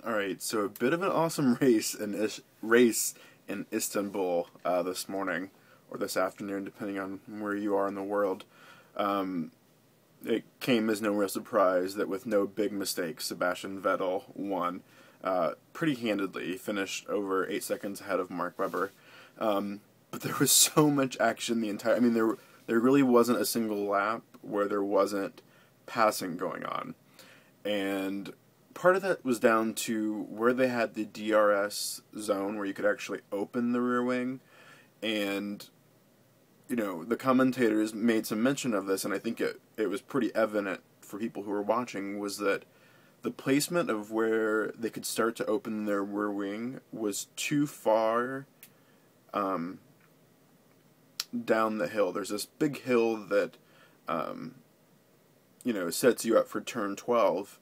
All right, so a bit of an awesome race in Istanbul this morning or this afternoon, depending on where you are in the world. Um, it came as no real surprise that with no big mistakes, Sebastien Vettel won pretty handedly. He finished over 8 seconds ahead of Mark Webber. But there was so much action the entire. I mean, there really wasn't a single lap where there wasn't passing going on, and part of that was down to where they had the DRS zone where you could actually open the rear wing, and the commentators made some mention of this, and I think it was pretty evident for people who were watching, was that the placement of where they could start to open their rear wing was too far down the hill. There's this big hill that sets you up for turn 12,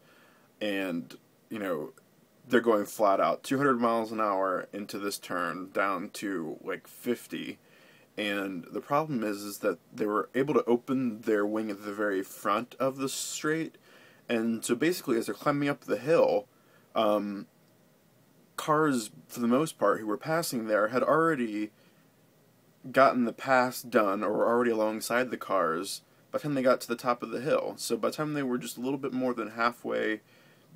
and they're going flat out 200 miles an hour into this turn down to like 50, and the problem is that they were able to open their wing at the very front of the straight, and so basically as they're climbing up the hill, cars for the most part who were passing there had already gotten the pass done or were already alongside the cars by the time they got to the top of the hill. So by the time they were just a little bit more than halfway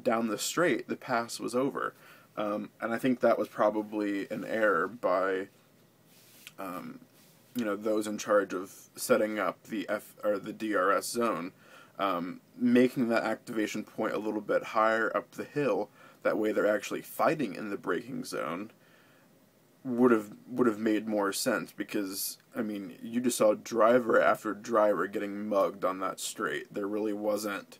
down the straight, the pass was over. And I think that was probably an error by those in charge of setting up the the DRS zone, making that activation point a little bit higher up the hill. That way they're actually fighting in the braking zone. Would have made more sense, because I mean, you just saw driver after driver getting mugged on that straight. There really wasn't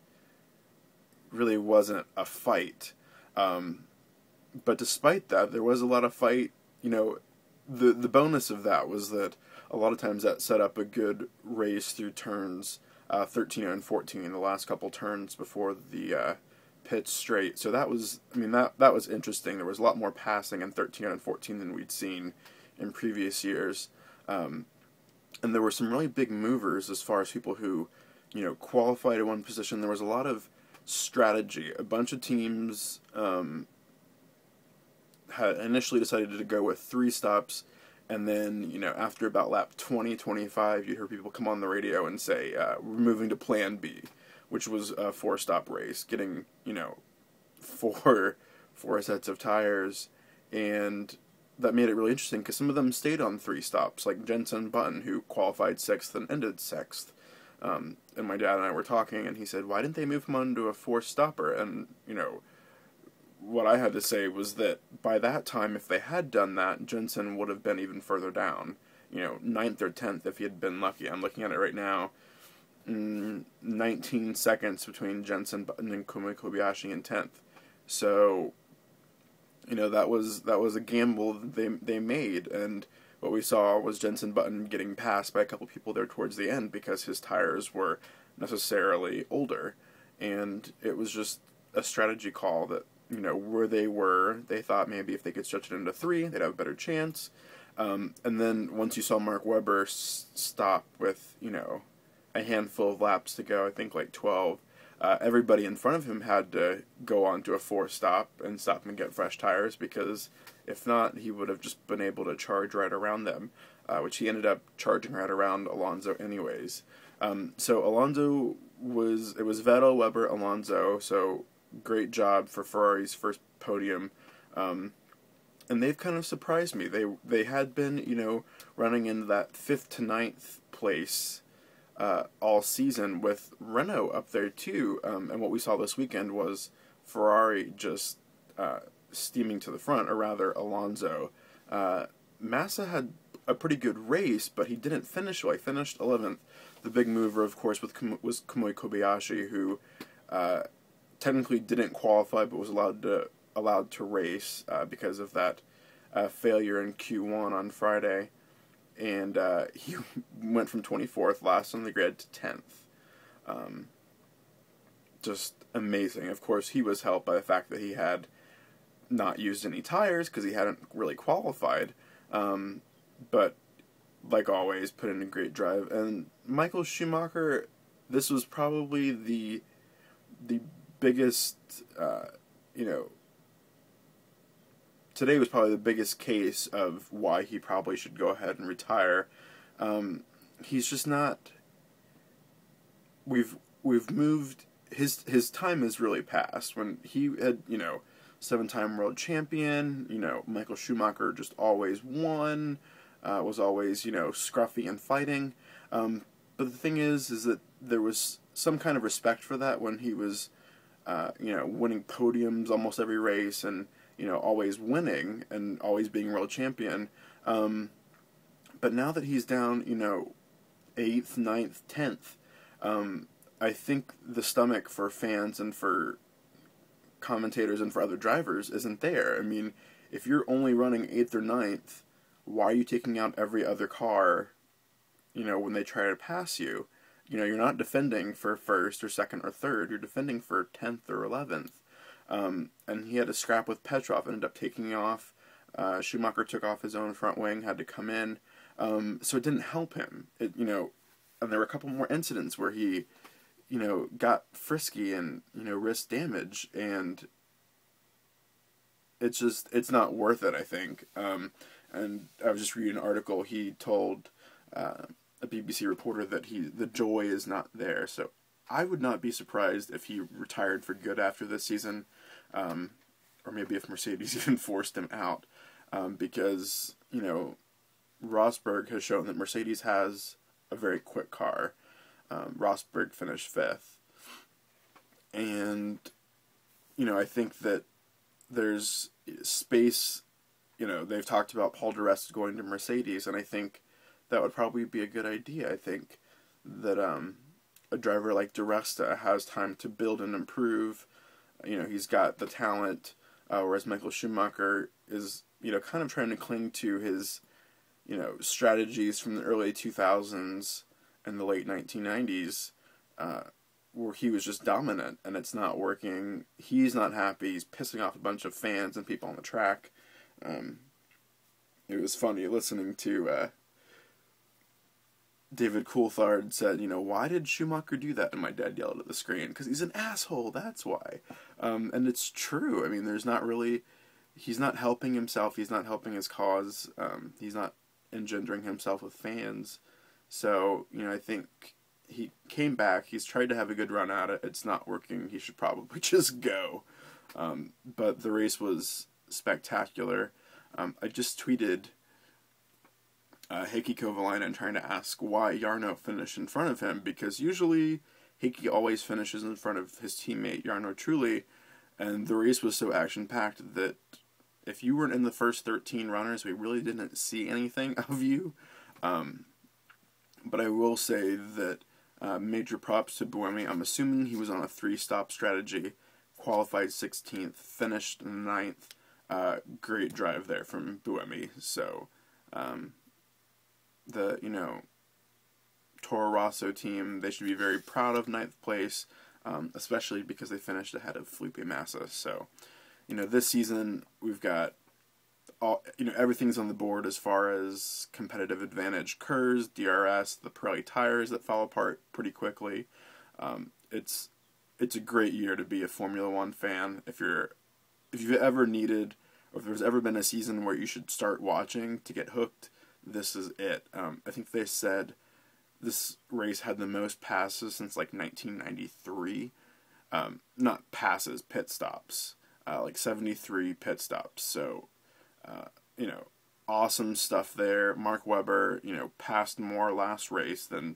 a fight, but despite that, there was a lot of fight. The bonus of that was that a lot of times that set up a good race through turns 13 and 14, the last couple turns before the pit straight. So that was, that was interesting. There was a lot more passing in 13 and 14 than we'd seen in previous years. And there were some really big movers as far as people who, qualified in one position. There was a lot of strategy. A bunch of teams had initially decided to go with 3 stops, and then, after about lap 20, 25, you hear people come on the radio and say, we're moving to plan B, which was a 4-stop race, getting, 4 sets of tires, and that made it really interesting, because some of them stayed on 3 stops, like Jenson Button, who qualified 6th and ended 6th, and my dad and I were talking, and he said, why didn't they move him on to a 4-stopper, and, what I had to say was that by that time, if they had done that, Jenson would have been even further down, 9th or 10th if he had been lucky. I'm looking at it right now. 19 seconds between Jenson Button and Kobayashi in 10th. So, that was a gamble they made, and what we saw was Jenson Button getting passed by a couple people there towards the end because his tires were necessarily older, and it was just a strategy call that, where they thought maybe if they could stretch it into 3, they'd have a better chance. And then once you saw Mark Webber stop with, a handful of laps to go, I think like 12, everybody in front of him had to go on to a 4-stop and stop and get fresh tires, because if not, he would have just been able to charge right around them, which he ended up charging right around Alonso anyways. So Alonso it was Vettel, Webber, Alonso, so great job for Ferrari's first podium. And they've kind of surprised me. They had been, running in that 5th to 9th place all season, with Renault up there too. And what we saw this weekend was Ferrari just steaming to the front, or rather Alonso. Massa had a pretty good race, but he didn't finish well. He finished 11th. The big mover, of course, was Kamui Kobayashi, who technically didn't qualify, but was allowed to race because of that failure in Q1 on Friday, and he went from 24th last on the grid to 10th. Just amazing. Of course, he was helped by the fact that he had not used any tires because he hadn't really qualified, but like always, put in a great drive. And Michael Schumacher, this was probably the biggest, today was probably the biggest case of why he probably should go ahead and retire. He's just not. We've moved. His time has really passed. When he had, 7-time world champion, Michael Schumacher just always won, was always, scruffy and fighting. But the thing is that there was some kind of respect for that when he was, winning podiums almost every race and, always winning and always being world champion. But now that he's down, 8th, 9th, 10th, I think the stomach for fans and for commentators and for other drivers isn't there. I mean, if you're only running 8th or 9th, why are you taking out every other car, when they try to pass you? You're not defending for 1st or 2nd or 3rd, you're defending for 10th or 11th. And he had a scrap with Petrov, ended up taking off. Schumacher took off his own front wing, had to come in. So it didn't help him. And there were a couple more incidents where he, got frisky and, risked damage, and it's not worth it, I think. And I was just reading an article, he told a BBC reporter that the joy is not there, so I would not be surprised if he retired for good after this season, or maybe if Mercedes even forced him out, because, Rosberg has shown that Mercedes has a very quick car. Rosberg finished 5th. And, I think that there's space, they've talked about Paul di Resta going to Mercedes, and I think that would probably be a good idea. I think that a driver like di Resta has time to build and improve. He's got the talent, whereas Michael Schumacher is, kind of trying to cling to his, strategies from the early 2000s and the late 1990s, where he was just dominant, and it's not working. He's not happy. He's pissing off a bunch of fans and people on the track. It was funny listening to David Coulthard said, why did Schumacher do that? And my dad yelled at the screen, because he's an asshole, that's why. And it's true. I mean, he's not helping himself, he's not helping his cause, he's not engendering himself with fans. So, I think he came back, he's tried to have a good run at it, it's not working, he should probably just go. But the race was spectacular. I just tweeted Heikki Kovalainen trying to ask why Jarno finished in front of him, because usually Heikki always finishes in front of his teammate Jarno Trulli, and the race was so action-packed that if you weren't in the first 13 runners, we really didn't see anything of you. But I will say that major props to Buemi. I'm assuming he was on a 3-stop strategy, qualified 16th, finished 9th. Great drive there from Buemi. So, the, Toro Rosso team, they should be very proud of 9th place, especially because they finished ahead of Felipe Massa. So, this season we've got everything's on the board as far as competitive advantage. KERS, DRS, the Pirelli tires that fall apart pretty quickly. It's a great year to be a Formula One fan. If you've ever needed, or if there's ever been a season where you should start watching to get hooked, this is it. I think they said this race had the most passes since like 1993. Not passes, pit stops. Like 73 pit stops. So, awesome stuff there. Mark Webber, passed more last race than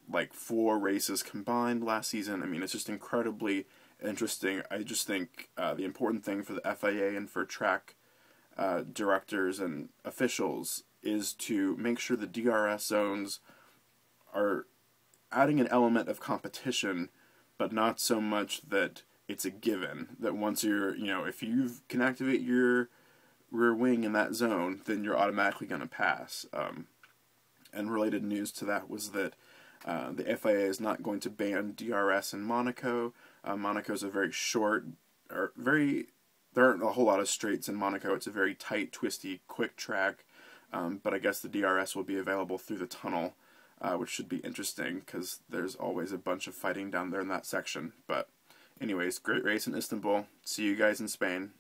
like 4 races combined last season. I mean, it's just incredibly interesting. I just think the important thing for the FIA and for track directors and officials is to make sure the DRS zones are adding an element of competition, but not so much that it's a given that once you're, if you can activate your rear wing in that zone, then you're automatically going to pass. And related news to that was that the FIA is not going to ban DRS in Monaco. Monaco's a very short, there aren't a whole lot of straights in Monaco. It's a very tight, twisty, quick track. But I guess the DRS will be available through the tunnel, which should be interesting because there's always a bunch of fighting down there in that section. But anyways, great race in Istanbul. See you guys in Spain.